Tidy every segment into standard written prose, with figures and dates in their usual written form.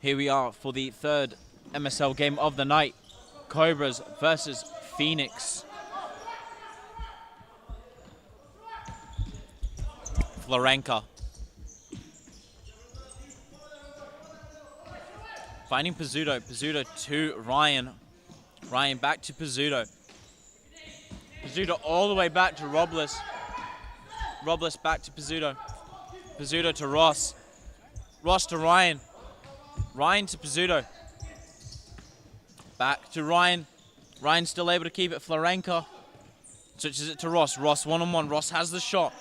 Here we are for the third MSL game of the night. Cobras versus Phoenix. Florenka. Finding Pizzuto. Pizzuto to Ryan. Ryan back to Pizzuto. Pizzuto all the way back to Robles. Robles back to Pizzuto. Pizzuto to Ross. Ross to Ryan. Ryan to Pizzuto. Back to Ryan. Ryan still able to keep it. Florenka switches it to Ross. Ross one-on-one. Ross has the shot.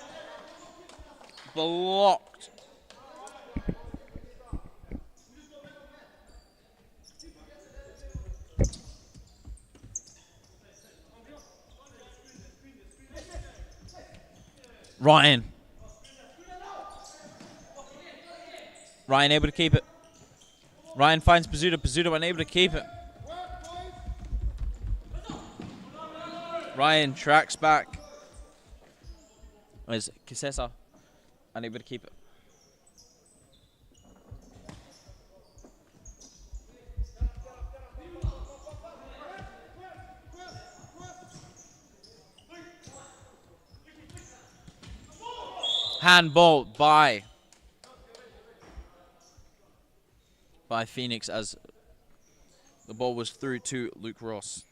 Blocked. Ryan. Ryan able to keep it. Ryan finds Pizzuto. Pizzuto unable to keep it. Ryan tracks back. Where's Kisesa? Unable to keep it. Handball by Phoenix as the ball was through to Luke Ross.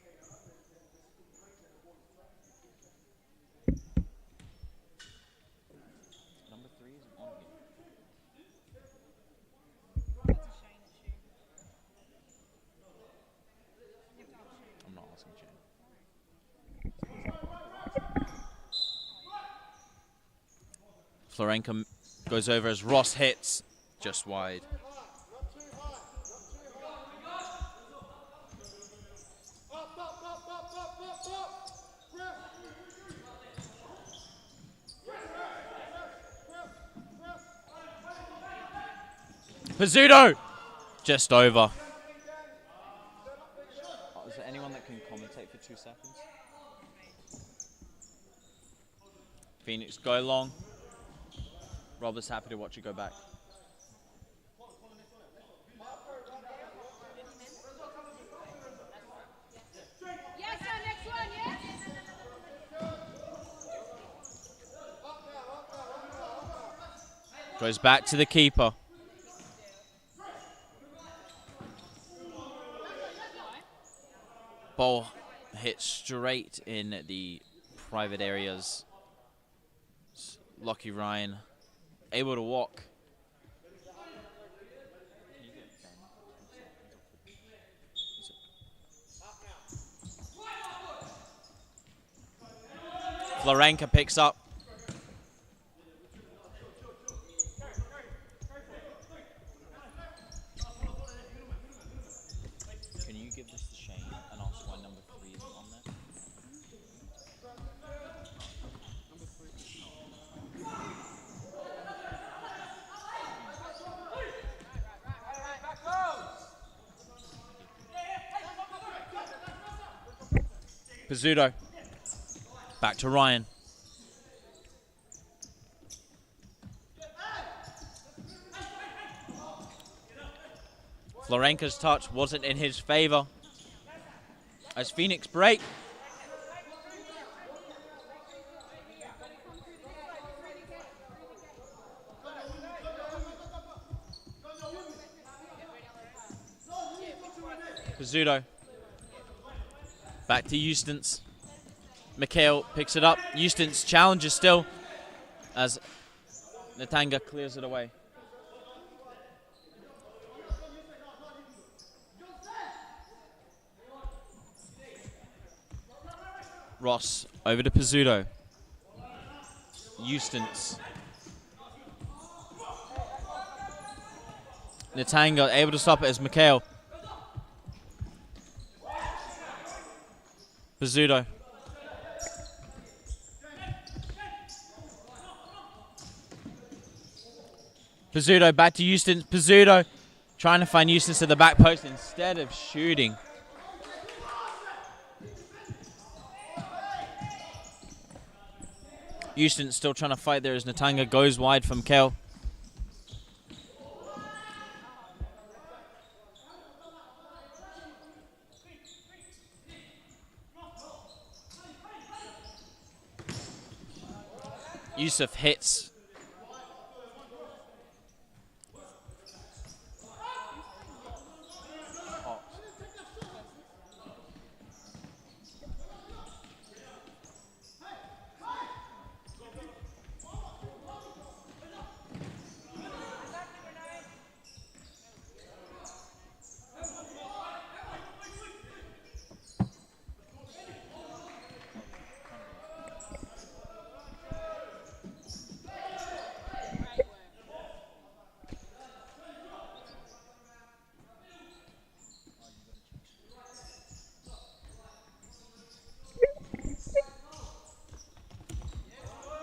Number 3 is on here. I'm not asking Shane. Florenka goes over as Ross hits just wide. Pizzuto! Just over. Is there anyone that can commentate for 2 seconds? Phoenix go long. Robert's happy to watch it go back. Yes, sir, next one, yes? Goes back to the keeper. Ball hit straight in the private areas. Lucky Ryan able to walk. Florenka picks up. Can you give this to Shane and ask why number 3 isn't on there? Pizzuto. Back to Ryan. Florenka's touch wasn't in his favor. As Phoenix break. Pizzuto. Back to Eustace. Mikhail picks it up. Eustace challenges still as Natanga clears it away. Ross over to Pizzuto. Eustace. Natanga able to stop it as Mikhail. Pizzuto. Pizzuto back to Eustace. Pizzuto trying to find Eustace at the back post instead of shooting. Eustace still trying to fight there as Natanga goes wide from Kel. Yusuf hits.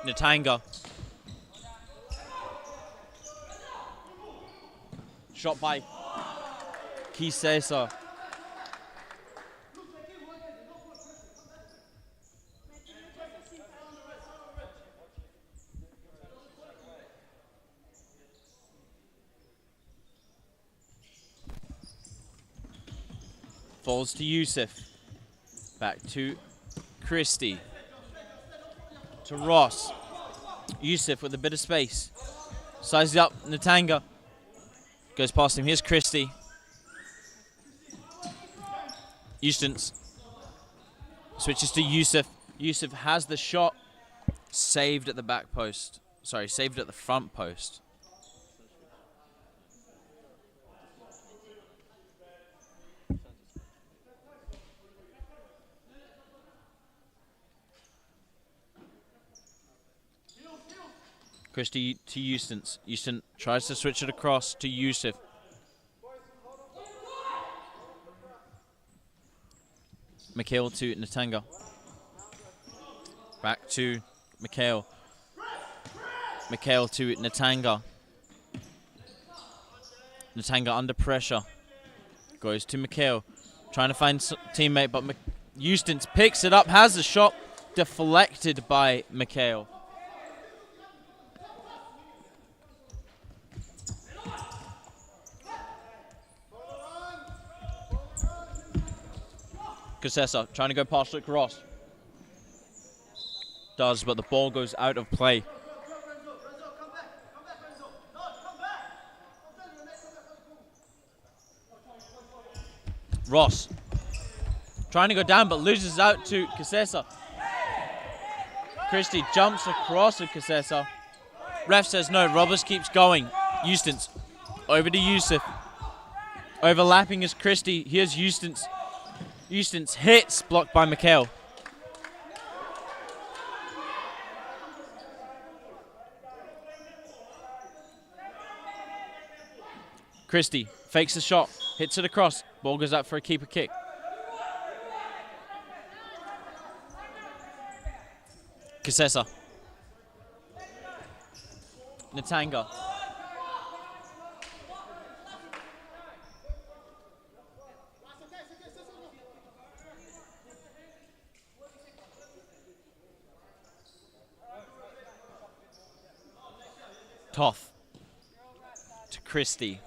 Natanga. Shot by Kisesa. Falls to Yusuf. Back to Christie. To Ross. Yusuf with a bit of space. Sizes up. Natanga. Goes past him. Here's Christie. Eustace. Switches to Yusuf. Yusuf has the shot. Saved at the back post. Sorry, saved at the front post. Christie to Eustace. Eustace tries to switch it across to Yusuf. Mikhail to Natanga. Back to Mikhail. Mikhail to Natanga. Natanga under pressure. Goes to Mikhail. Trying to find teammate, but Eustace picks it up, has the shot deflected by Mikhail. Kisesa trying to go past it, Ross. Does, but the ball goes out of play. Ross trying to go down, but loses out to Kisesa. Christie jumps across to Kisesa. Ref says no, Roberts keeps going. Eustace over to Yusuf. Overlapping is Christie. Here's Eustace. Eustace hits, blocked by Mikhail. Christie fakes the shot, hits it across. Ball goes out for a keeper kick. Kisesa. Natanga. Toth to Christie.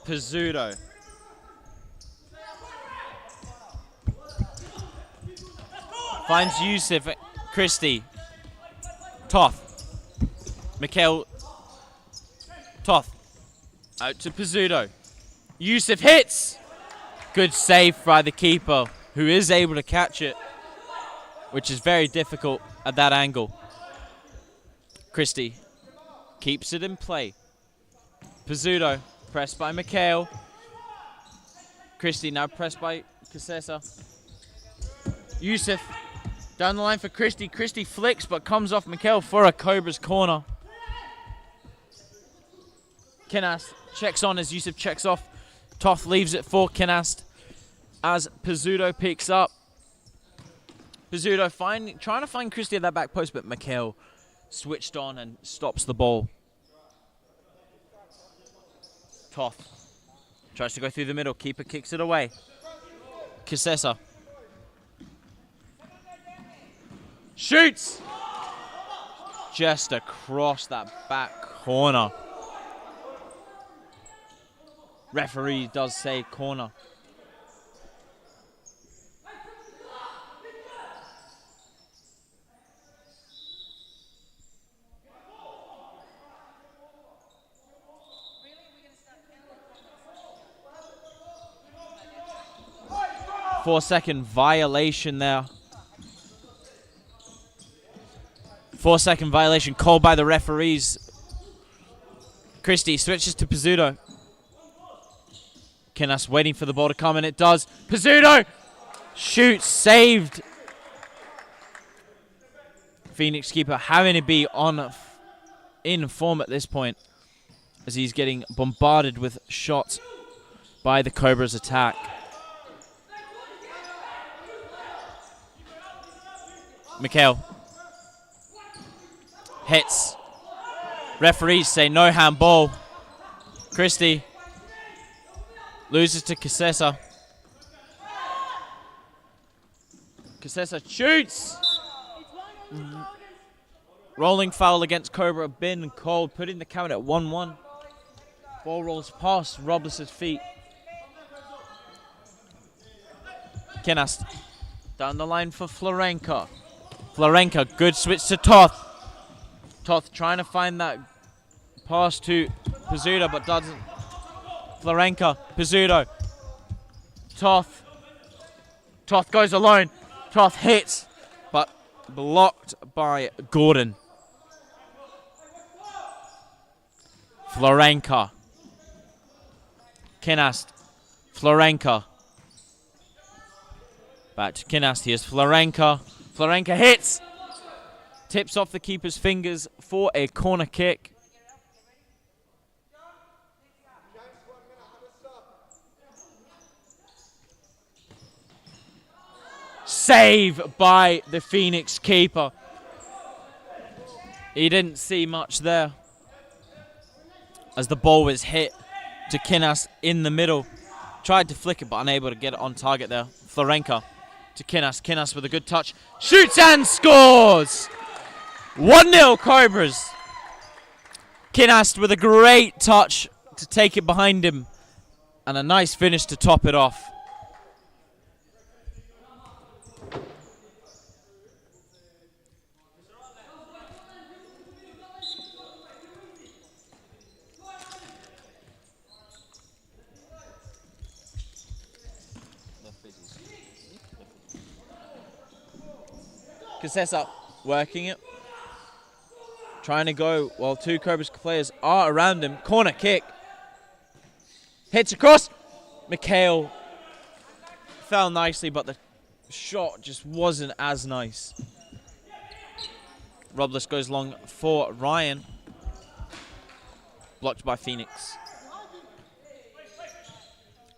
Pizzuto. Finds Yusuf. Christie. Toth. Mikhail. Toth. Out to Pizzuto. Yusuf hits. Good save by the keeper, who is able to catch it, which is very difficult at that angle. Christie keeps it in play. Pizzuto pressed by Mikhail. Christie now pressed by Kisesa. Yusuf down the line for Christie. Christie flicks but comes off Mikhail for a Cobras corner. Kinast checks on as Yusuf checks off. Toth leaves it for Kinast as Pizzuto picks up. Pizzuto trying to find Christie at that back post, but Mikhail switched on and stops the ball. Toth tries to go through the middle. Keeper kicks it away. Kisesa shoots just across that back corner. Referee does say corner. 4-second violation there. 4-second violation called by the referees. Christie switches to Pizzuto. Kinas waiting for the ball to come, and it does. Pizzuto shoots, saved. Phoenix keeper having to be in form at this point, as he's getting bombarded with shots by the Cobras attack. Mikhail hits. Referees say no handball. Christie loses to Casessa. Casessa shoots. Rolling foul against Cobra, been called, putting the count at 1-1. Ball rolls past Robles' feet. Kinas down the line for Florenka. Florenka, good switch to Toth. Toth trying to find that pass to Pizzuto, but doesn't. Florenka, Pizzuto. Toth. Toth goes alone. Toth hits, but blocked by Gordon. Florenka. Kinast. Florenka. Back to Kinast. Here's Florenka. Florenka hits. Tips off the keeper's fingers for a corner kick. Save by the Phoenix keeper. He didn't see much there, as the ball was hit to Kinas in the middle. Tried to flick it, but unable to get it on target there. Florenka to Kinas. Kinas with a good touch. Shoots and scores! 1-0 Cobras. Kinas with a great touch to take it behind him. And a nice finish to top it off. Casessa working it. Trying to go while two Cobras players are around him. Corner kick. Hits across. Mikhail fell nicely, but the shot just wasn't as nice. Robles goes long for Ryan. Blocked by Phoenix.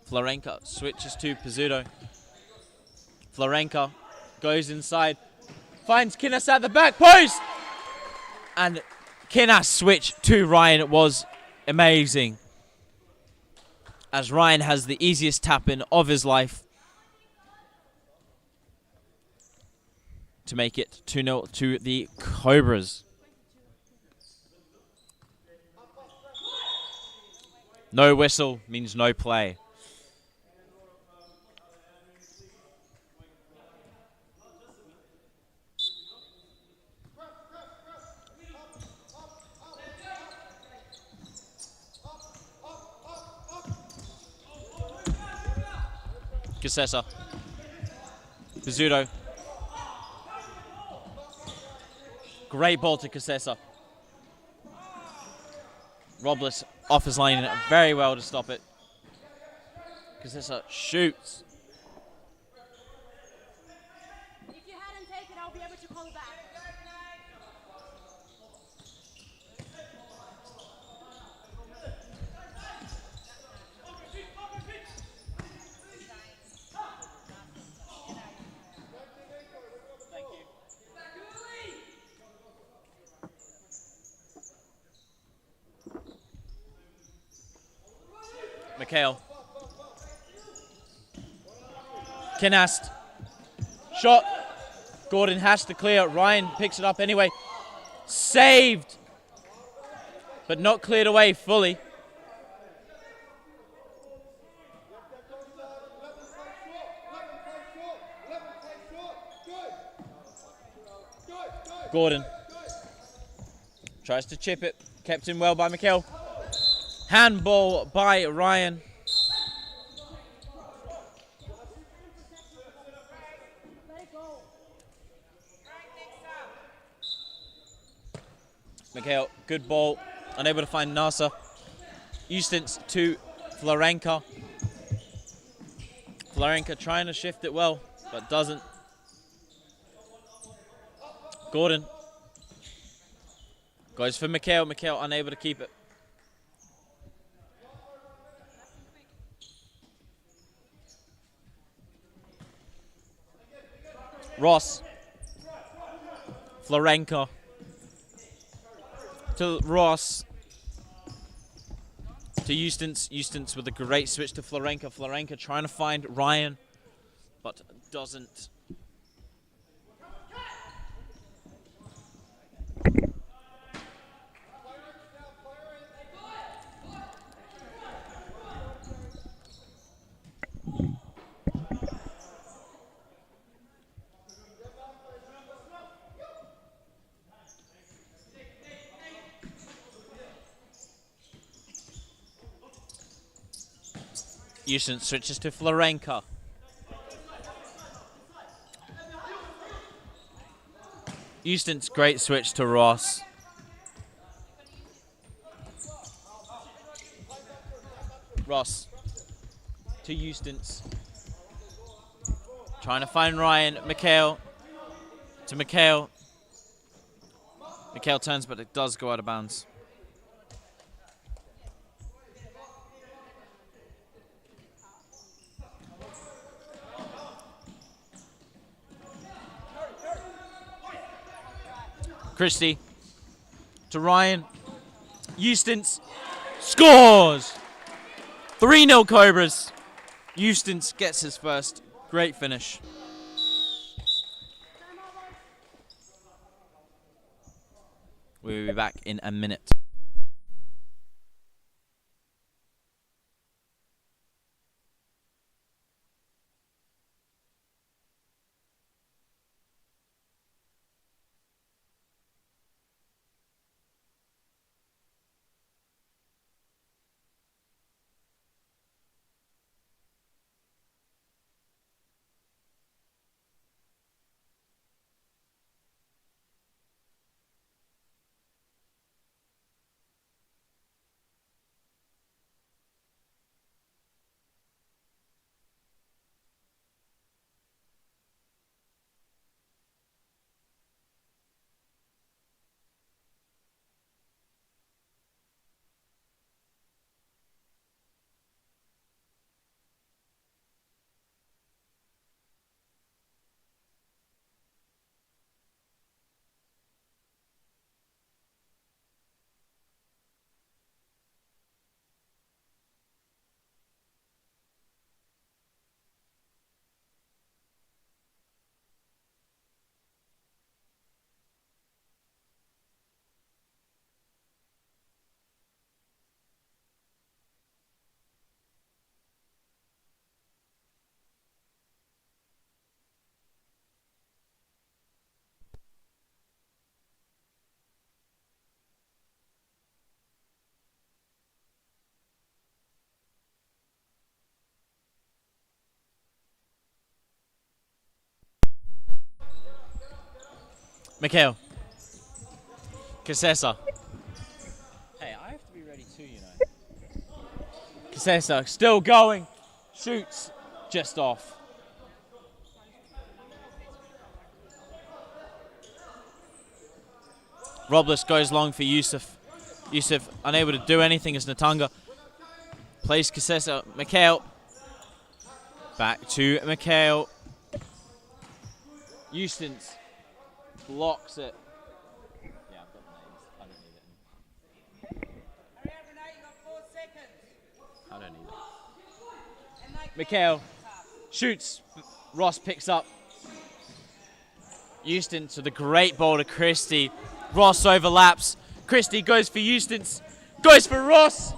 Florenka switches to Pizzuto. Florenka goes inside. Finds Kinas at the back post. And Kinas' switch to Ryan was amazing, as Ryan has the easiest tap-in of his life to make it 2-0 to the Cobras. No whistle means no play. Casessa. Pizzuto. Great ball to Casessa. Robles off his line very well to stop it. Casessa shoots. If you hadn't taken, I'll be able to call back. Mikhail. Kinast. Shot. Gordon has to clear. Ryan picks it up anyway. Saved. But not cleared away fully. Gordon tries to chip it. Kept in well by Mikhail. Handball by Ryan. Mikhail, good ball. Unable to find Nasa. Eustace to Florenka. Florenka trying to shift it well, but doesn't. Gordon goes for Mikhail. Mikhail unable to keep it. Ross. Florenka. To Ross. To Eustace. Eustace with a great switch to Florenka. Florenka trying to find Ryan, but doesn't. Eustace switches to Florenka. Eustace, great switch to Ross. Ross to Eustace. Trying to find Ryan. Mikhail to Mikhail. Mikhail turns, but it does go out of bounds. Christie to Ryan. Eustace scores! 3-0 Cobras. Eustace gets his first. Great finish. We'll be back in a minute. Mikhail. Kasesa. Hey, I have to be ready too, you know. Kasesa still going. Shoots just off. Robles goes long for Yusuf. Yusuf unable to do anything as Natanga plays Kasesa. Mikhail. Back to Mikhail. Eustace blocks it. Yeah, I've got the names. I don't need it. Hurry up, Renee, you got 4 seconds. I don't need it. Mikhail shoots. Ross picks up. Eustace with a great ball to Christie. Ross overlaps. Christie goes for Eustace. Goes for Ross.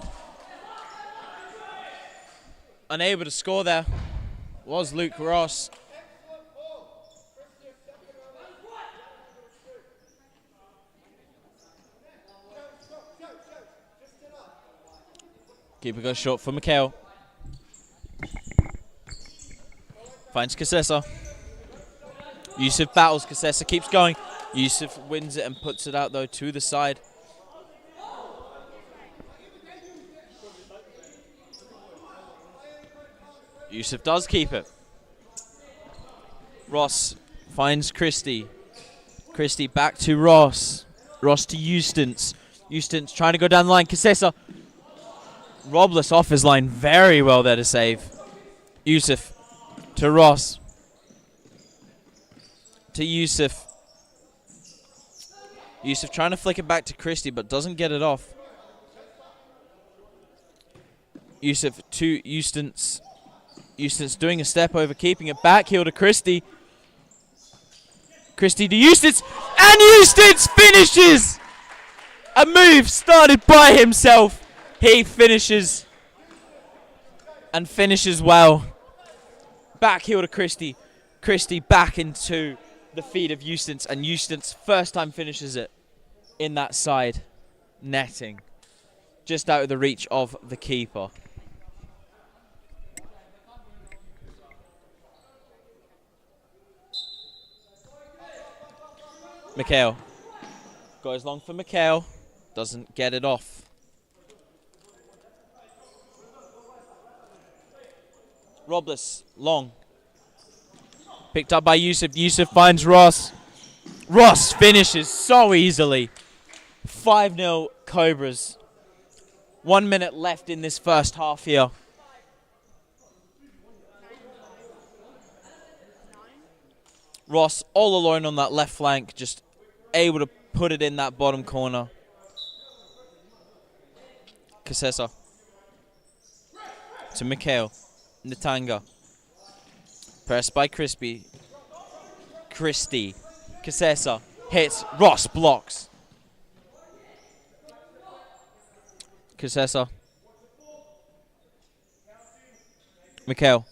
Unable to score there was Luke Ross. Keeper goes short for Mikhail. Finds Kasesa. Yusuf battles Kasesa, keeps going. Yusuf wins it and puts it out though to the side. Yusuf does keep it. Ross finds Christie. Christie back to Ross. Ross to Eustace. Eustace trying to go down the line. Kasesa. Robles off his line. Very well there to save. Yusuf to Ross. To Yusuf. Yusuf trying to flick it back to Christie, but doesn't get it off. Yusuf to Eustace. Eustace doing a step over, keeping it back. Heel to Christie. Christie to Eustace. And Eustace finishes! A move started by himself. He finishes. And finishes well. Back heel to Christie. Christie back into the feet of Eustace. And Eustace first time finishes it in that side netting. Just out of the reach of the keeper. Mikhail. Goes long for Mikhail. Doesn't get it off. Robles, long. Picked up by Yusuf. Yusuf finds Ross. Ross finishes so easily. 5-0 Cobras. 1 minute left in this first half here. Ross all alone on that left flank, just able to put it in that bottom corner. Kasesa. To Mikhail. Natanga. Pressed by Christie. Kasesa. Hits. Ross blocks. Kasesa. Mikhail.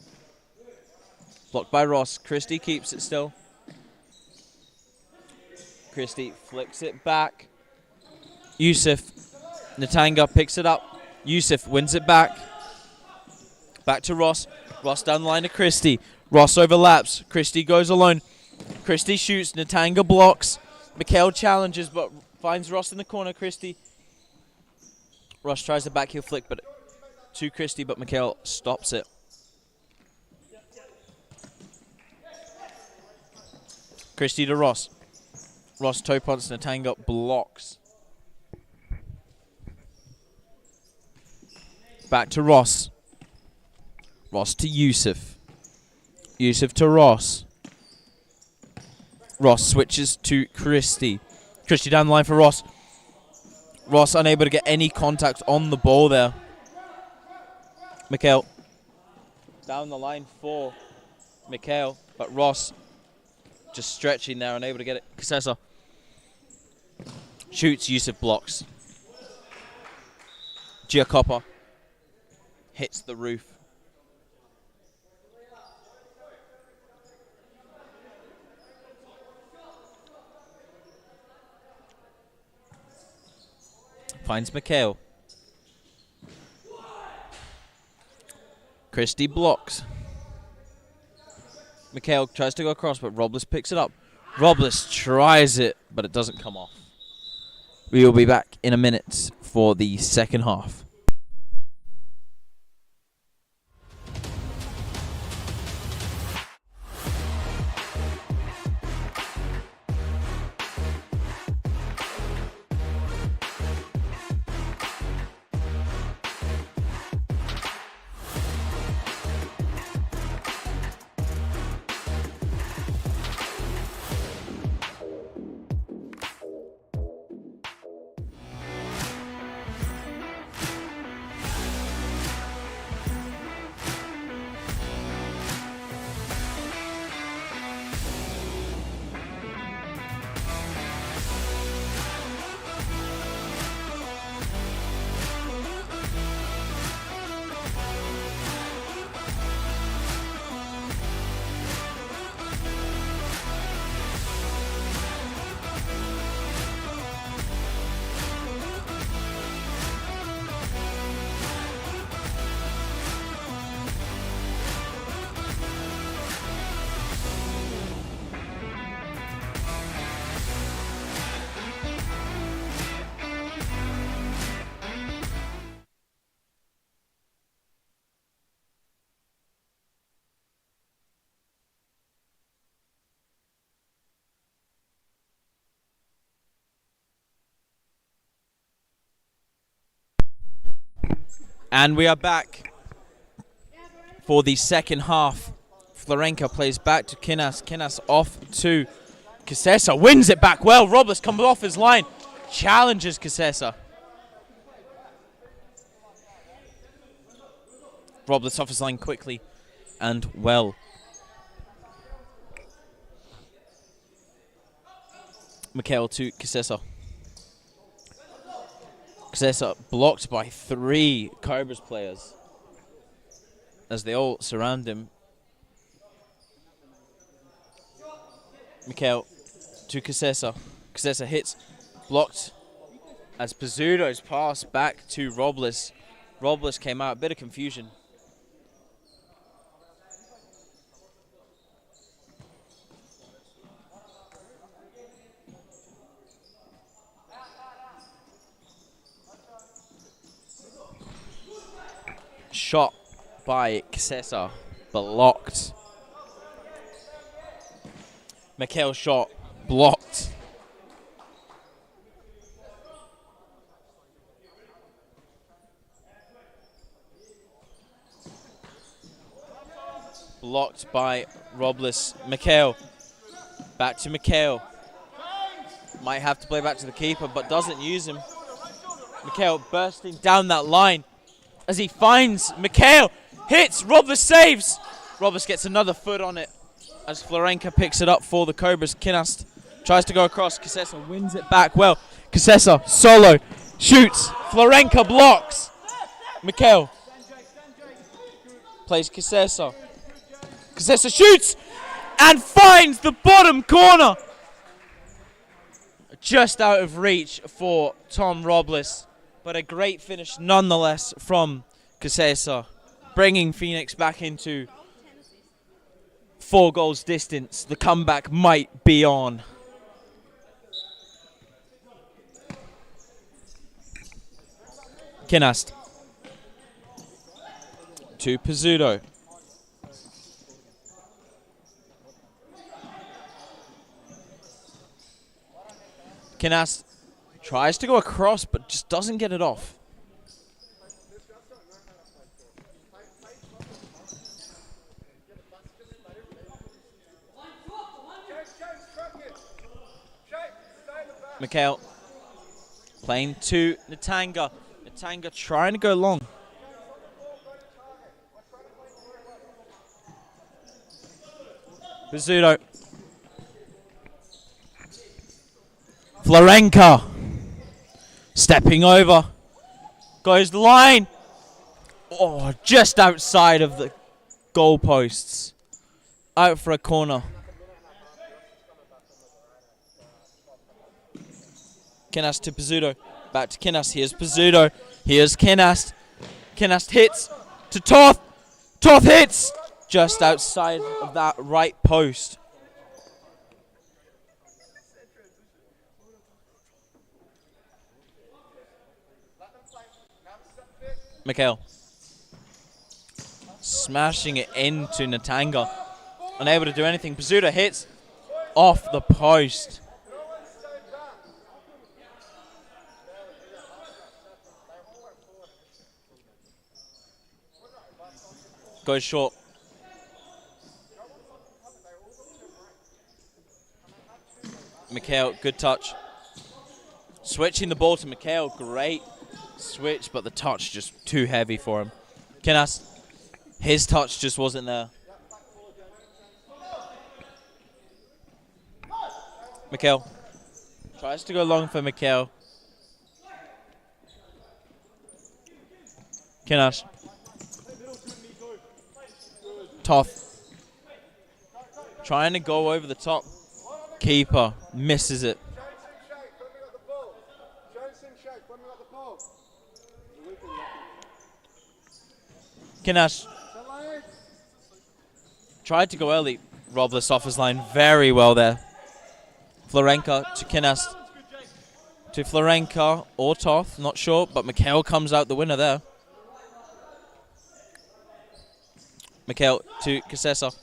Blocked by Ross. Christie keeps it still. Christie flicks it back. Yusuf. Natanga picks it up. Yusuf wins it back. Back to Ross. Ross down the line to Christie. Ross overlaps. Christie goes alone. Christie shoots. Natanga blocks. Mikhail challenges but finds Ross in the corner. Christie. Ross tries the back heel flick but to Christie, but Mikhail stops it. Christie to Ross. Ross toe punts. Natanga blocks. Back to Ross. Ross to Yusuf. Yusuf to Ross. Ross switches to Christie. Christie down the line for Ross. Ross unable to get any contact on the ball there. Mikhail. Down the line for Mikhail. But Ross just stretching there, unable to get it. Kasesa. Shoots. Yusuf blocks. Giacopa. Hits the roof. Finds Mikhail. Christie blocks. Mikhail tries to go across, but Robles picks it up. Robles tries it, but it doesn't come off. We will be back in a minute for the second half. And we are back for the second half. Florenka plays back to Kinas. Kinas off to Kisesa. Wins it back well. Robles comes off his line. Challenges Kisesa. Robles off his line quickly and well. Mikhail to Kisesa. Kisesa blocked by 3 Cobras players as they all surround him. Mikhail to Kisesa. Kisesa hits, blocked as Pizzuto's pass back to Robles. Robles came out, a bit of confusion. Shot by Kisesa, blocked. Mikhail's shot, blocked. Blocked by Robles. Mikhail, back to Mikhail. Might have to play back to the keeper, but doesn't use him. Mikhail bursting down that line as he finds Mikhail. Hits, Robles saves. Robles gets another foot on it as Florenka picks it up for the Cobras. Kinas tries to go across. Kisesa wins it back well. Kisesa solo shoots. Florenka blocks. Mikhail plays Kisesa. Kisesa shoots and finds the bottom corner. Just out of reach for Tom Robles, but a great finish nonetheless from Kisesa, bringing Phoenix back into 4 goals distance. The comeback might be on. Kinast to Pizzuto. Kinast tries to go across but just doesn't get it off. Mikhail playing to Natanga. Natanga trying to go long. Pizzuto. Florenka stepping over. Goes the line. Oh, just outside of the goalposts. Out for a corner. Kinas to Pizzuto. Back to Kinas. Here's Pizzuto. Here's Kinas. Kinas hits to Toth. Toth hits just outside of that right post. Mikhail smashing it into Natanga. Unable to do anything. Pizzuto hits off the post. Goes short. Mikhail, good touch. Switching the ball to Mikhail, great switch, but the touch just too heavy for him. Kinas, his touch just wasn't there. Mikhail tries to go long for Mikhail. Kinas. Toth trying to go over the top. Keeper misses it. Kinas tried to go early. Robles off his line very well there. Florenka to Kinas. To Florenka or Toth, not sure, but Mikhail comes out the winner there. Mikhail to Kisesa.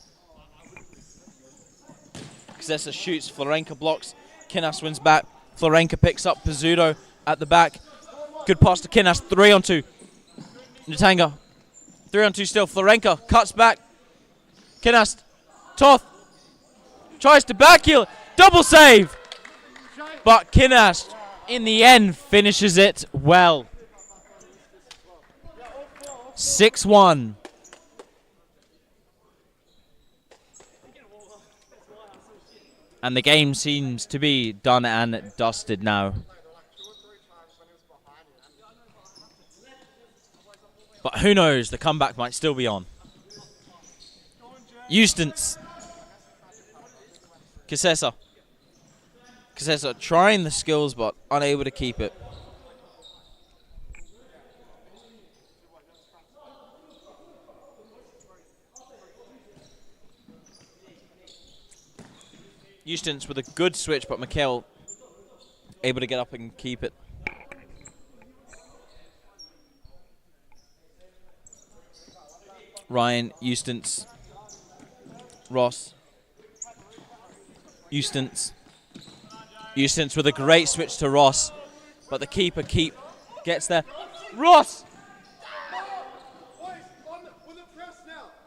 Kisesa shoots, Florenka blocks, Kinas wins back. Florenka picks up Pizzuto at the back. Good pass to Kinas, 3-on-2. Natanga. 3-on-2 still. Florenka cuts back. Kinast. Toth. Tries to backheel. Double save. But Kinast, in the end, finishes it well. 6-1. And the game seems to be done and dusted now. But who knows, the comeback might still be on. Eustace. Kisesa. Kisesa trying the skills but unable to keep it. Eustace with a good switch, but Mikhail able to get up and keep it. Ryan, Eustace, Ross, Eustace. Eustace with a great switch to Ross, but the keeper gets there. Ross!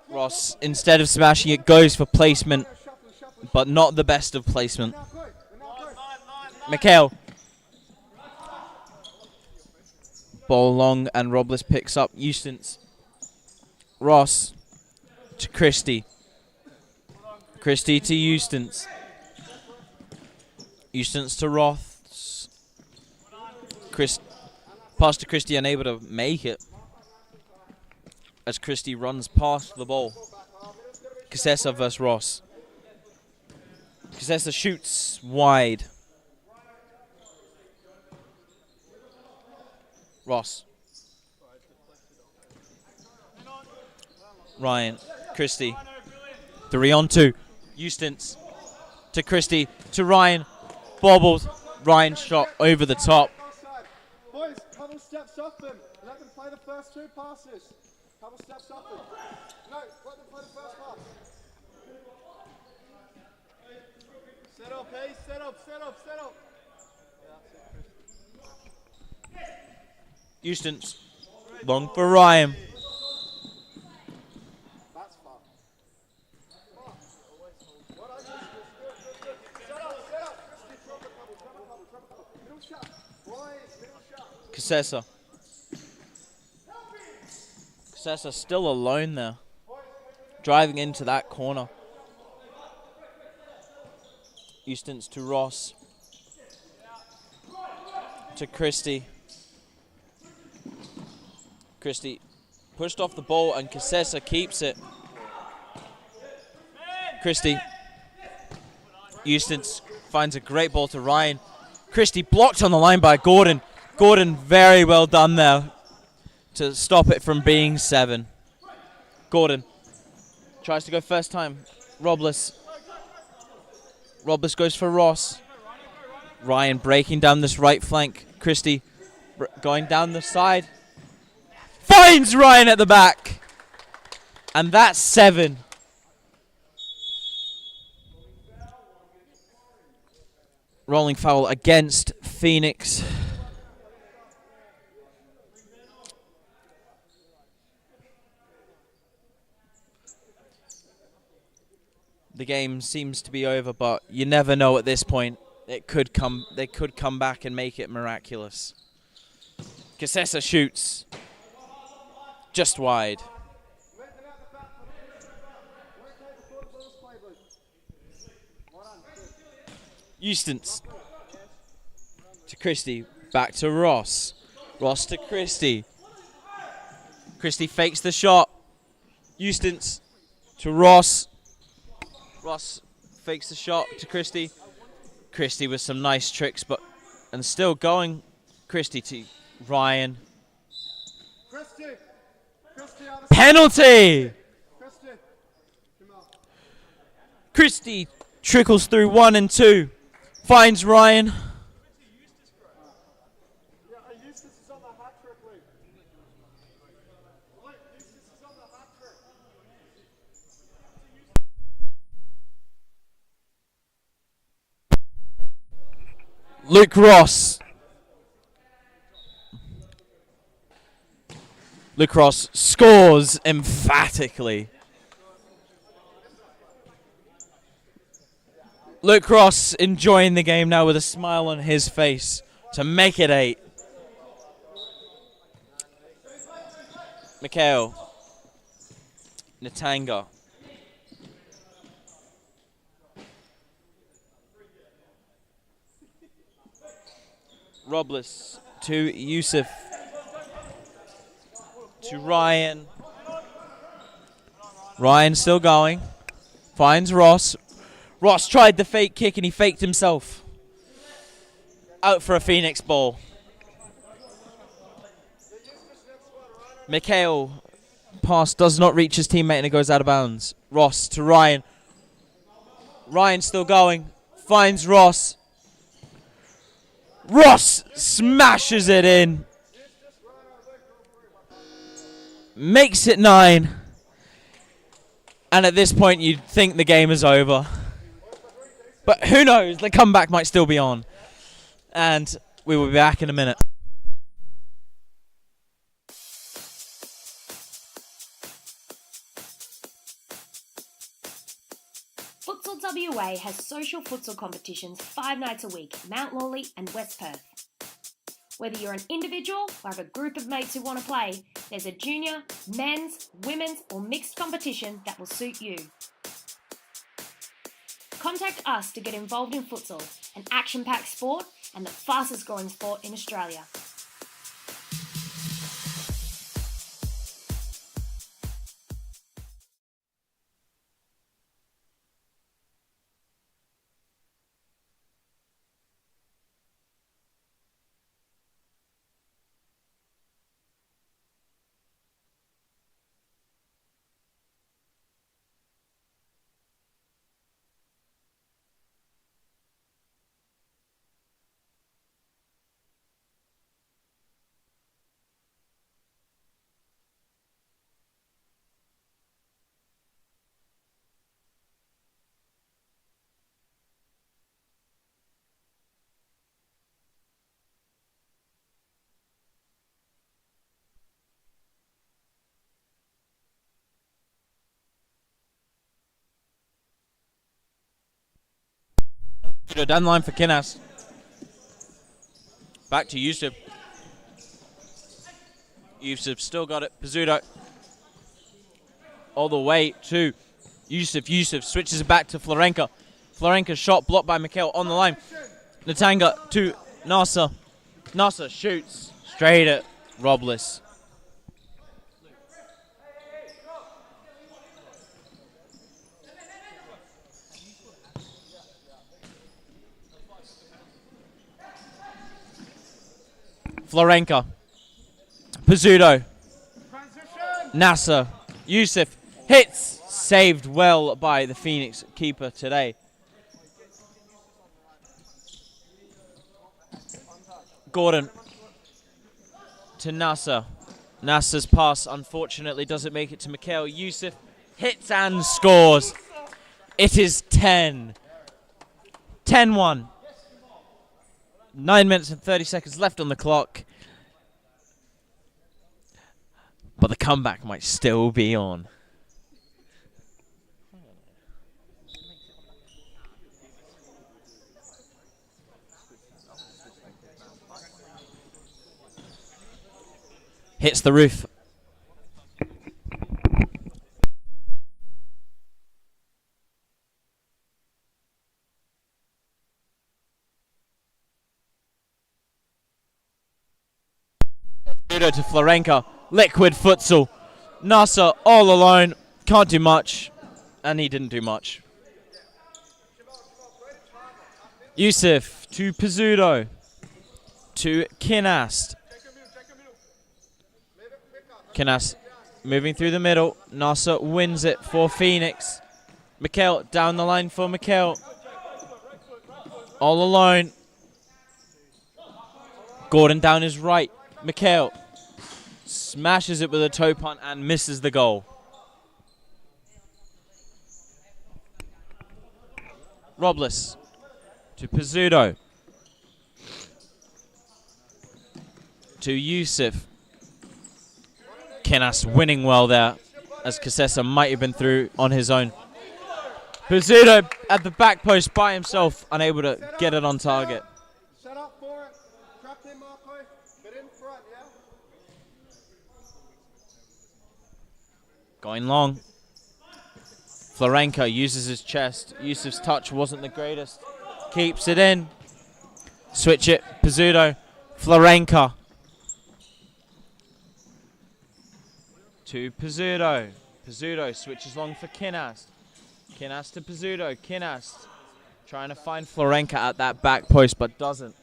Ross, instead of smashing it, goes for placement, but not the best of placement. Mikhail. Ball long and Robles picks up. Eustace. Ross to Christie. Christie to Eustace. Eustace to Ross. Pass to Christie, unable to make it. As Christie runs past the ball. Kisesa versus Ross. Kisesa shoots wide. Ross. Ryan. Christie. 3-on-2. Eustace to Christie to Ryan. Bobbled. Ryan shot over the top. Boys, couple steps off them. Let them play the first two passes. Couple steps off them. No, let them play the first pass. Set up, hey, set up, set up, set up. Eustace. Long for Ryan. That's fun. Kisesa. Kisesa still alone there. Driving into that corner. Eustace to Ross. To Christie. Christie pushed off the ball and Kisesa keeps it. Christie. Eustace finds a great ball to Ryan. Christie blocked on the line by Gordon. Gordon very well done there to stop it from being 7. Gordon tries to go first time. Robles. Robles goes for Ross. Ryan breaking down this right flank. Christie going down the side. Finds Ryan at the back. And that's 7. Rolling foul against Phoenix. The game seems to be over, but you never know at this point. They could come back and make it miraculous. Kisesa shoots. Just wide. Eustace to Christie. Back to Ross. Ross to Christie. Christie fakes the shot. Eustace to Ross. Ross fakes the shot to Christie. Christie with some nice tricks, and still going. Christie to Ryan. Penalty! Christie trickles through 1 and 2. Finds Ryan. Luke Ross. Lacrosse scores emphatically. Lacrosse enjoying the game now with a smile on his face to make it 8. Mikhail. Natanga. Robles to Yusuf. To Ryan. Ryan still going. Finds Ross. Ross tried the fake kick and he faked himself. Out for a Phoenix ball. Mikhail. Pass does not reach his teammate and it goes out of bounds. Ross to Ryan. Ryan still going. Finds Ross. Ross smashes it in. Makes it 9. And at this point you'd think the game is over. But who knows, the comeback might still be on. And we will be back in a minute. Futsal WA has social futsal competitions 5 nights a week, Mount Lawley and West Perth. Whether you're an individual or have a group of mates who want to play, there's a junior, men's, women's or mixed competition that will suit you. Contact us to get involved in futsal, an action-packed sport and the fastest growing sport in Australia. Down the line for Kinas. Back to Yusuf. Yusuf still got it. Pizzuto. All the way to Yusuf. Yusuf switches it back to Florenka. Florenka's shot blocked by Mikhail on the line. Natanga to Nasser. Nasser shoots straight at Robles. Florenka. Pizzuto. Nasser. Yusuf. Hits. Saved well by the Phoenix keeper today. Gordon. To Nasser. Nasser's pass unfortunately doesn't make it to Mikhail. Yusuf hits and scores. It is 10. 10-1. 9 minutes and 30 seconds left on the clock. But the comeback might still be on. Hits the roof. To Florenka, liquid futsal. Nasser all alone, can't do much, and he didn't do much. Yusuf to Pizzuto, to Kinas. Kinas moving through the middle. Nasser wins it for Phoenix. Mikhail down the line for Mikhail. All alone. Gordon down his right. Mikhail smashes it with a toe punt and misses the goal. Robles to Pizzuto. To Yusuf. Kinas winning well there, as Kasesa might have been through on his own. Pizzuto at the back post by himself, unable to get it on target. Set up for it. Trap in, Marco. But in front, yeah? Going long. Florenka uses his chest. Yusuf's touch wasn't the greatest. Keeps it in. Switch it. Pizzuto. Florenka. To Pizzuto. Pizzuto switches long for Kinas. Kinas to Pizzuto. Kinas trying to find Florenka at that back post, but doesn't.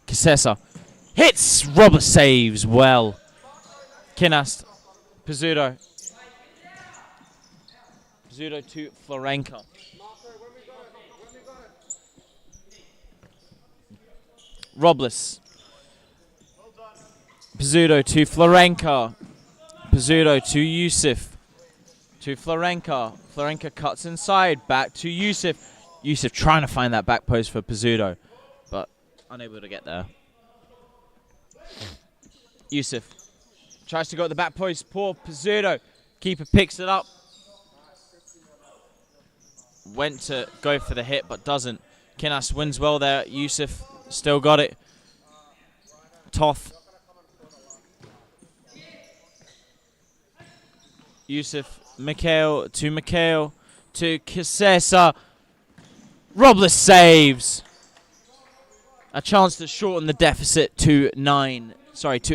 Kasesa hits. Robber saves well. Kinas. Pizzuto. Pizzuto to Florenka. Robles. Pizzuto to Florenka. Pizzuto to Yusuf. To Florenka. Florenka cuts inside. Back to Yusuf. Yusuf trying to find that back post for Pizzuto, but unable to get there. Yusuf tries to go at the back post. Poor Pizzuto. Keeper picks it up. Went to go for the hit, but doesn't. Kinas wins well there. Yusuf still got it. Toth. Yusuf. Mikhail to Kasesa. Robles saves. A chance to shorten the deficit to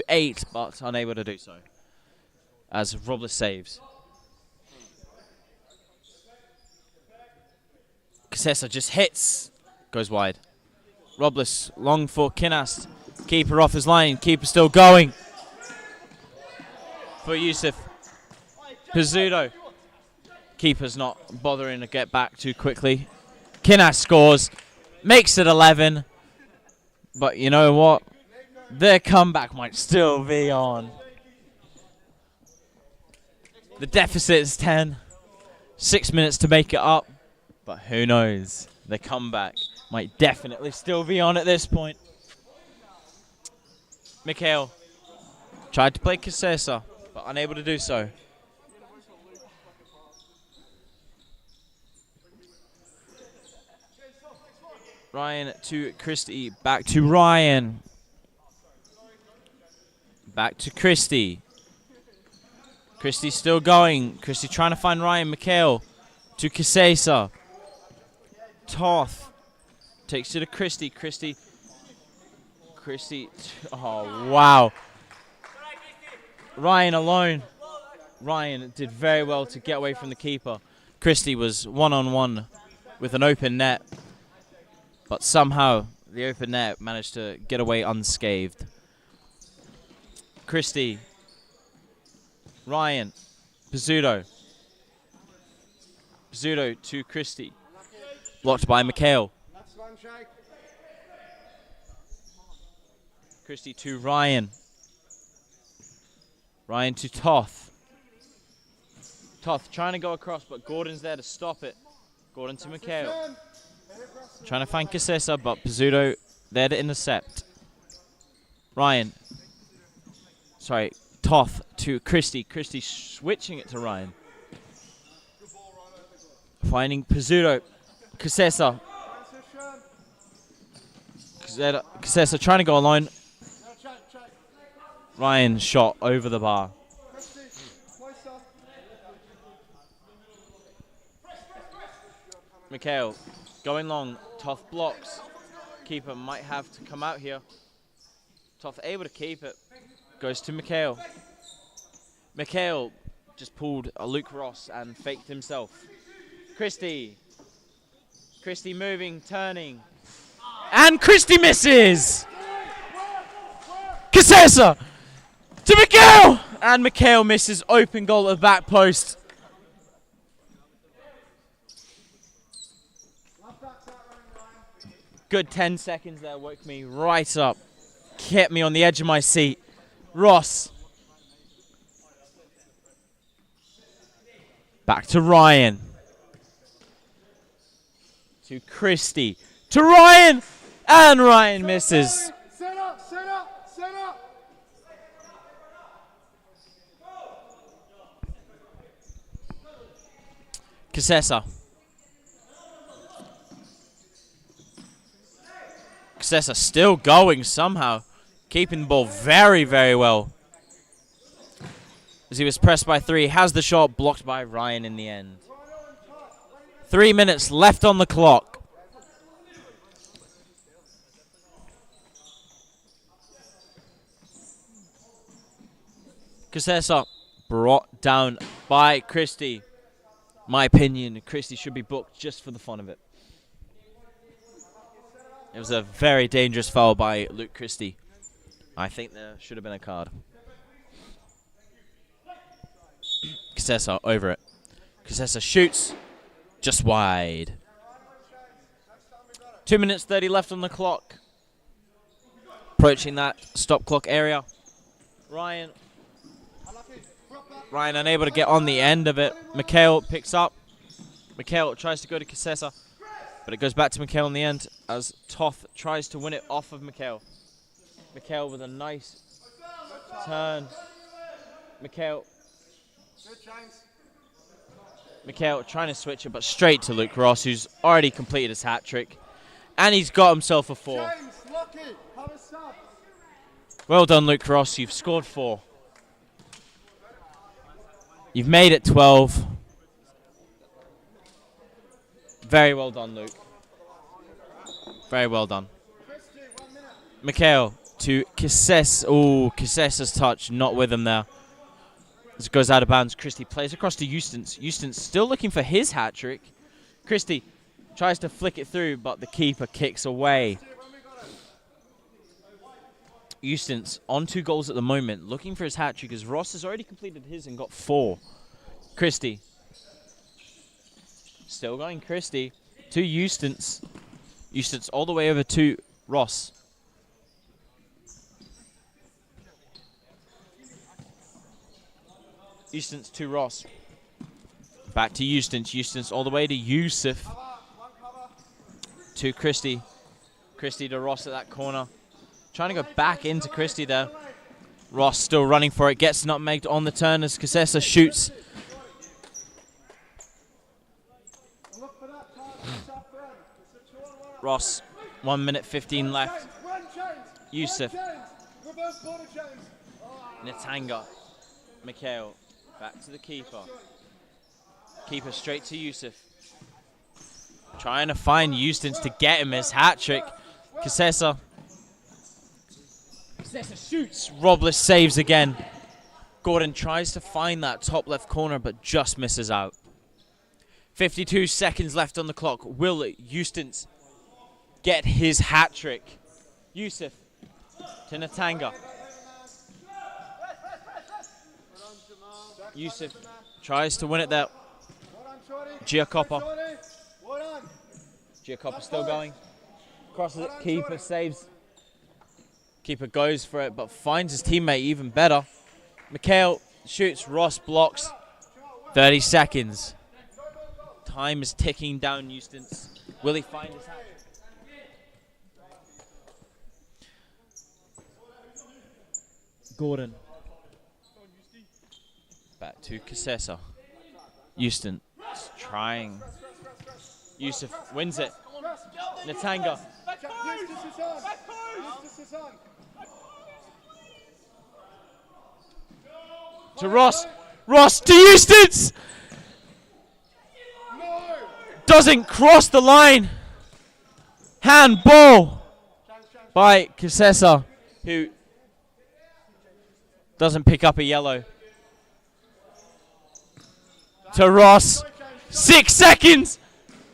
8, but unable to do so, as Robles saves. Kasesa just hits. Goes wide. Robles long for Kinas. Keeper off his line. Keeper still going. For Yusuf. Pizzuto. Keeper's not bothering to get back too quickly. Kinas scores. Makes it 11. But you know what? Their comeback might still be on. The deficit is 10. 6 minutes to make it up. But who knows? The comeback might definitely still be on at this point. Mikhail tried to play Kasesa, but unable to do so. Ryan to Christie. Back to Ryan. Back to Christie. Christie still going. Christie trying to find Ryan. Mikhail to Kasesa. Toth takes it to Christie. Christie. Oh, wow. Ryan alone. Ryan did very well to get away from the keeper. Christie was one-on-one with an open net, but somehow the open net managed to get away unscathed. Christie. Ryan. Pizzuto. Pizzuto to Christie. Blocked by Mikhail. Christie to Ryan. Ryan to Toth. Toth trying to go across, but Gordon's there to stop it. Gordon to Mikhail. Trying to find Kasesa, but Pizzuto there to intercept. Ryan. Sorry, Toth to Christie. Christie switching it to Ryan. Finding Pizzuto. Kasesa. Kasesa trying to go alone. Ryan shot over the bar. Mikhail going long. Toth blocks. Keeper might have to come out here. Toth able to keep it. Goes to Mikhail. Mikhail just pulled a Luke Ross and faked himself. Christie. Christie moving, turning. And Christie misses! Kasesa to Mikhail! And Mikhail misses. Open goal at the back post. Good 10 seconds there, woke me right up. Kept me on the edge of my seat. Ross. Back to Ryan. To Christie. To Ryan! And Ryan misses. Set up, set up, set up. Kisesa. Kisesa still going somehow. Keeping the ball very, very well. As he was pressed by 3. Has the shot blocked by Ryan in the end. 3 minutes left on the clock. Kisesa brought down by Christie. My opinion, Christie should be booked just for the fun of it. It was a very dangerous foul by Luke Christie. I think there should have been a card. Kisesa over it. Kisesa shoots just wide. 2 minutes 30 left on the clock. Approaching that stop clock area. Ryan unable to get on the end of it. Mikhail picks up. Mikhail tries to go to Kisesa, but it goes back to Mikhail in the end as Toth tries to win it off of Mikhail. Mikhail with a nice turn. Mikhail trying to switch it, but straight to Luke Ross, who's already completed his hat trick. And he's got himself a 4. Well done, Luke Ross. You've scored 4. You've made it 12. Very well done, Luke. Very well done. Mikhail to Kisses. Oh, Kisses' touch not with him there. As it goes out of bounds, Christie plays across to Eustace. Eustace still looking for his hat trick. Christie tries to flick it through, but the keeper kicks away. Eustace on 2 goals at the moment, looking for his hat trick as Ross has already completed his and got 4. Christie. Still going Christie to Eustace. Eustace all the way over to Ross. Eustace to Ross. Back to Eustace. Eustace all the way to Yusuf. To Christie. Christie to Ross at that corner. Trying to go back into Christie there. Ross still running for it. Gets nutmegged on the turn as Kisesa shoots. Ross, 1 minute 15 left. Yusuf. Nitanga. Mikhail. Back to the keeper. Keeper straight to Yusuf. Trying to find Eustace to get him his hat trick. Kisesa. Kisesa shoots. Robles saves again. Gordon tries to find that top left corner but just misses out. 52 seconds left on the clock. Will Eustace get his hat trick? Yusuf to Natanga. Yusuf tries to win it there. Giacopa. Giacopa still going. Crosses it. Keeper saves. Keeper goes for it, but finds his teammate even better. Mikhail shoots. Ross blocks. 30 seconds. Time is ticking down, Eustace. Will he find his hat? Gordon. Back to Kisesa. Eustace trying. Yusuf wins it. Natanga. To Ross. Ross to Eustace! Doesn't cross the line. Handball by Kisesa, who doesn't pick up a yellow. To Ross. 6 seconds.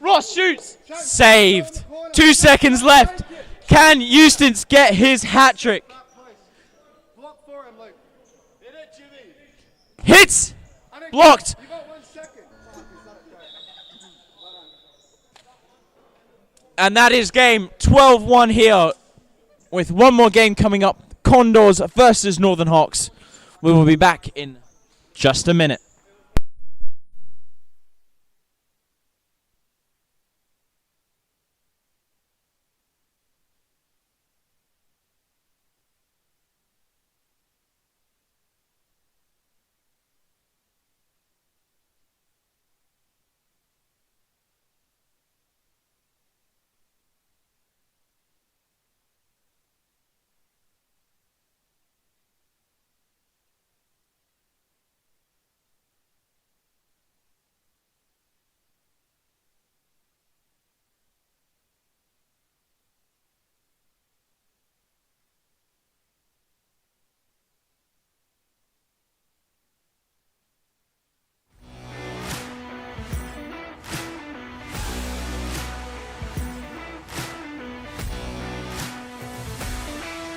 Ross shoots. Saved. 2 seconds left. Can Eustace get his hat trick? Hits. Blocked. And that is game 12-1 here, with one more game coming up. Condors versus Northern Hawks. We will be back in just a minute.